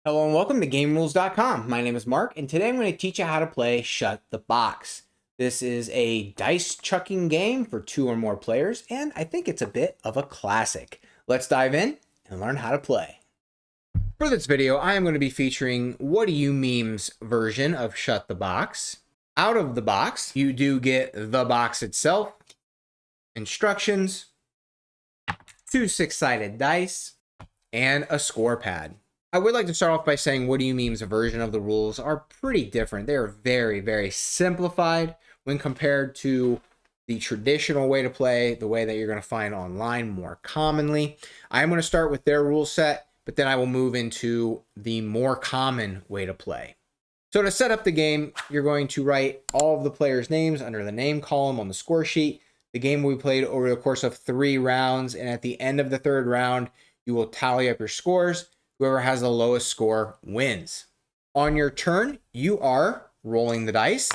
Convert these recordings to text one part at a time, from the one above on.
Hello and welcome to GameRules.com. My name is Mark, and today I'm going to teach you how to play Shut the Box. This is a dice chucking game for 2 or more players, and I think it's a bit of a classic. Let's dive in and learn how to play. For this video, I am going to be featuring What Do You Meme's version of Shut the Box. Out of the box, you do get the box itself, instructions, 2 6-sided dice, and a score pad. I would like to start off by saying What Do You Meme's version of the rules are pretty different. They are very, very simplified when compared to the traditional way to play, the way that you're going to find online more commonly. I'm going to start with their rule set, but then I will move into the more common way to play. So to set up the game, you're going to write all of the players' names under the name column on the score sheet. The game will be played over the course of 3 rounds, and at the end of the 3rd round, you will tally up your scores. Whoever has the lowest score wins. On your turn, you are rolling the dice,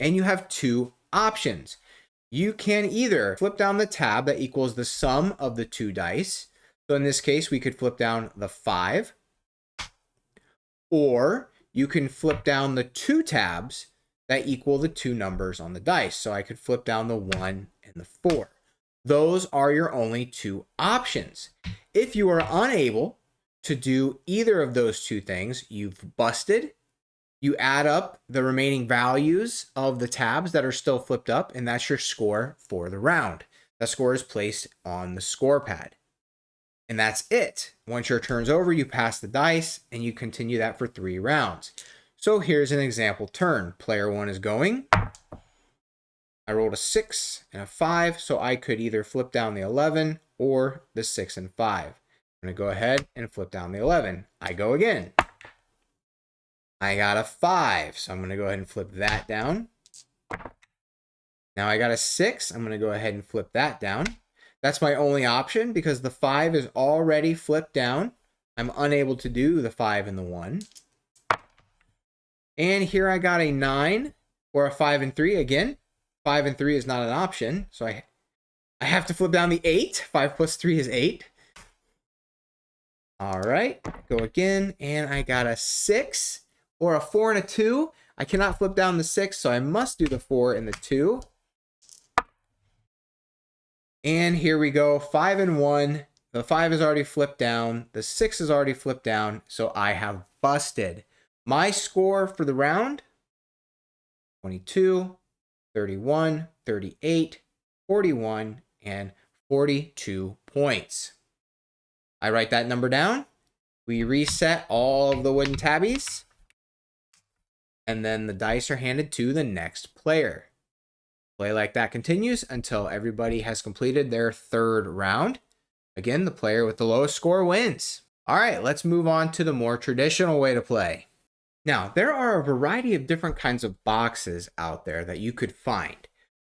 and you have 2 options. You can either flip down the tab that equals the sum of the 2 dice. So in this case, we could flip down the 5. Or you can flip down the 2 tabs that equal the 2 numbers on the dice. So I could flip down the 1 and the 4. Those are your only 2 options. If you are unable to do either of those 2 things, you've busted. You add up the remaining values of the tabs that are still flipped up, and that's your score for the round. That score is placed on the score pad. And that's it. Once your turn's over, you pass the dice, and you continue that for 3 rounds. So here's an example turn. Player 1 is going. I rolled a 6 and a 5, so I could either flip down the 11 or the 6 and 5. I'm going to go ahead and flip down the 11. I go again. I got a 5, so I'm going to go ahead and flip that down. Now I got a 6. I'm going to go ahead and flip that down. That's my only option because the 5 is already flipped down. I'm unable to do the 5 and the 1. And here I got a 9 or a 5 and 3. Again, 5 and 3 is not an option, so I have to flip down the 8. 5 plus 3 is 8. All right, go again, and I got a 6 or a 4 and a 2. I cannot flip down the 6, so I must do the 4 and the 2. And here we go, 5 and 1. The 5 is already flipped down. The 6 is already flipped down, so I have busted. My score for the round, 22, 31, 38, 41, and 42 points. I write that number down. We reset all of the wooden tabbies. And then the dice are handed to the next player. Play like that continues until everybody has completed their 3rd round. Again, the player with the lowest score wins. All right, let's move on to the more traditional way to play. Now, there are a variety of different kinds of boxes out there that you could find.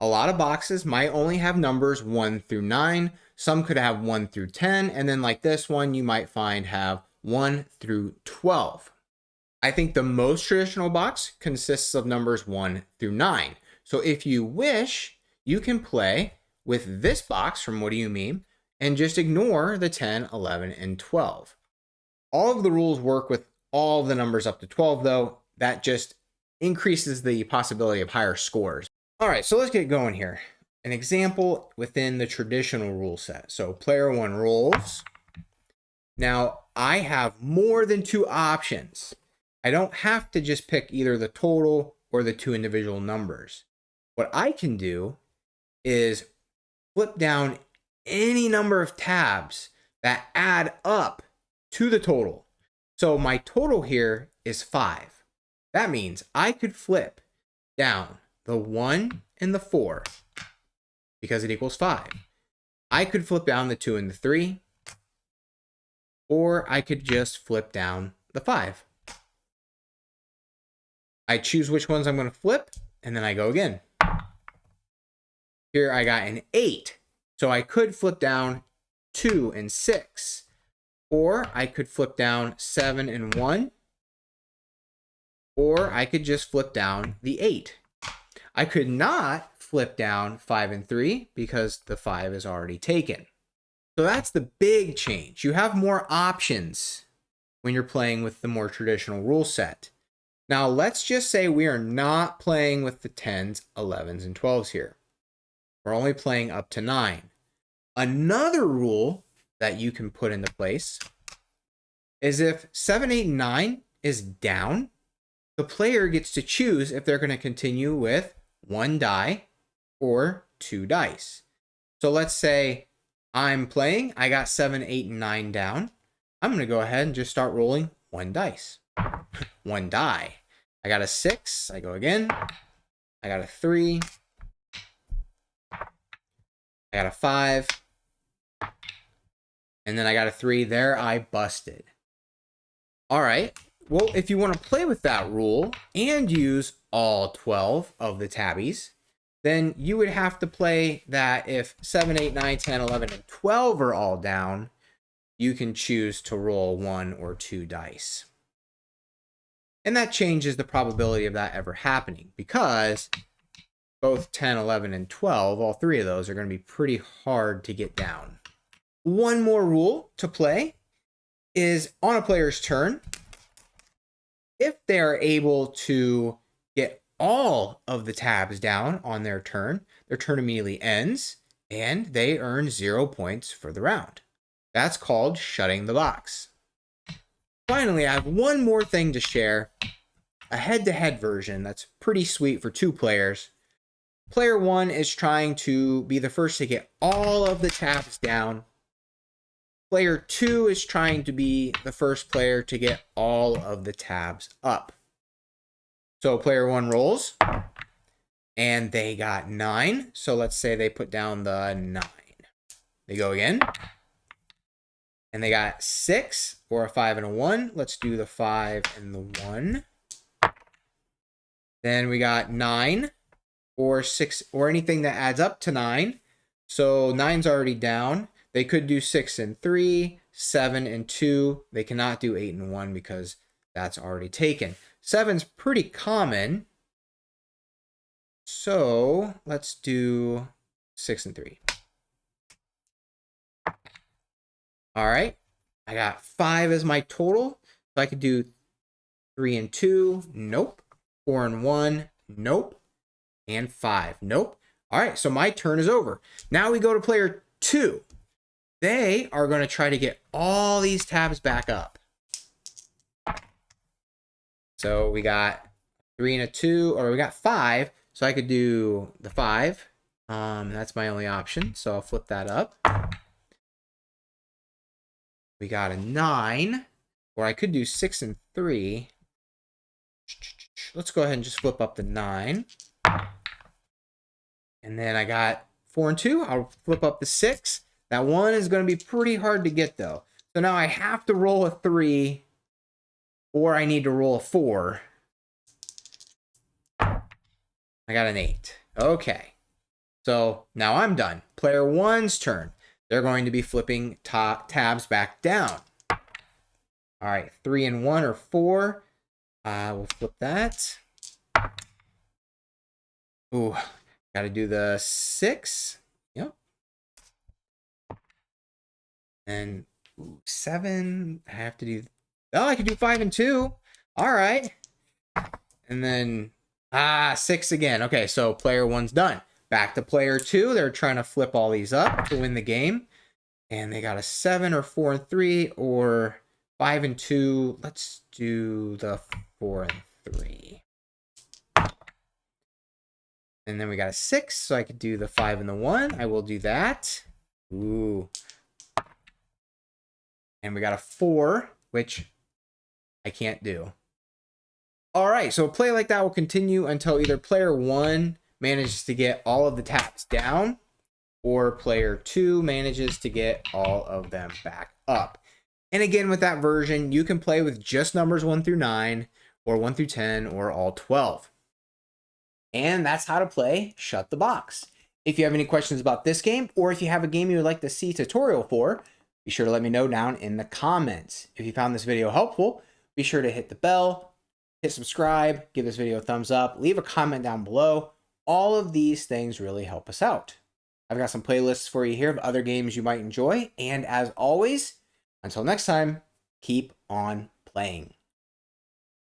A lot of boxes might only have numbers 1 through 9. Some could have 1 through 10. And then like this one, you might find have 1 through 12. I think the most traditional box consists of numbers 1 through 9. So if you wish, you can play with this box from What Do You Meme and just ignore the 10, 11, and 12. All of the rules work with all the numbers up to 12, though. That just increases the possibility of higher scores. All right, so let's get going here. An example within the traditional rule set. So player 1 rolls. Now, I have more than 2 options. I don't have to just pick either the total or the 2 individual numbers. What I can do is flip down any number of tabs that add up to the total. So my total here is 5. That means I could flip down the 1 and the 4 because it equals 5. I could flip down the 2 and the 3, or I could just flip down the 5. I choose which ones I'm going to flip, and then I go again. Here I got an 8, so I could flip down 2 and 6, or I could flip down 7 and 1, or I could just flip down the 8. I could not flip down 5 and 3 because the 5 is already taken. So that's the big change. You have more options when you're playing with the more traditional rule set. Now, let's just say we are not playing with the 10s, 11s, and 12s here. We're only playing up to 9. Another rule that you can put into place is if 7, 8, and 9 is down, the player gets to choose if they're going to continue with 1 die or 2 dice. So let's say I'm playing, I got 7, 8, and 9 down. I'm going to go ahead and just start rolling 1 dice. 1 die. I got a 6, I go again. I got a 3. I got a 5. And then I got a 3. There, I busted. All right. Well, if you want to play with that rule and use all 12 of the tabbies, then you would have to play that if 7, 8, 9, 10, 11, and 12 are all down, you can choose to roll 1 or 2 dice. And that changes the probability of that ever happening, because both 10, 11, and 12, all 3 of those are going to be pretty hard to get down. One more rule to play is on a player's turn, if they are able to get all of the tabs down on their turn immediately ends, and they earn 0 points for the round. That's called shutting the box. Finally, I have one more thing to share, a head-to-head version that's pretty sweet for 2 players. Player 1 is trying to be the first to get all of the tabs down. Player 2 is trying to be the first player to get all of the tabs up. So player 1 rolls, and they got 9. So let's say they put down the 9. They go again, and they got 6, or a 5 and a 1. Let's do the 5 and the 1. Then we got 9, or 6, or anything that adds up to 9. So 9's already down. They could do 6 and 3, 7 and 2. They cannot do 8 and 1 because that's already taken. 7's pretty common. So let's do 6 and 3. All right. I got 5 as my total. So I could do 3 and 2. Nope. 4 and 1. Nope. And 5. Nope. All right. So my turn is over. Now we go to player 2. They are going to try to get all these tabs back up. So we got 3 and a 2, or we got 5. So I could do the 5. That's my only option. So I'll flip that up. We got a 9, or I could do 6 and 3. Let's go ahead and just flip up the 9. And then I got 4 and 2. I'll flip up the 6. That 1 is going to be pretty hard to get, though. So now I have to roll a 3, or I need to roll a 4. I got an 8. Okay. So now I'm done. Player 1's turn. They're going to be flipping tabs back down. All right. 3 and 1 or 4. We'll flip that. Ooh, got to do the 6. Yep. And 7, I have to do, oh, I could do 5 and 2. All right. And then, 6 again. Okay, so player 1's done. Back to player 2. They're trying to flip all these up to win the game. And they got a 7 or 4 and 3 or 5 and 2. Let's do the 4 and 3. And then we got a 6, so I could do the 5 and the 1. I will do that. Ooh. And we got a 4, which I can't do. All right, so a play like that will continue until either player 1 manages to get all of the tabs down, or player 2 manages to get all of them back up. And again, with that version, you can play with just numbers 1 through 9, or 1 through 10, or all 12. And that's how to play Shut the Box. If you have any questions about this game, or if you have a game you would like to see a tutorial for, be sure to let me know down in the comments. If you found this video helpful, be sure to hit the bell, hit subscribe, give this video a thumbs up, leave a comment down below. All of these things really help us out. I've got some playlists for you here of other games you might enjoy. And as always, until next time, keep on playing.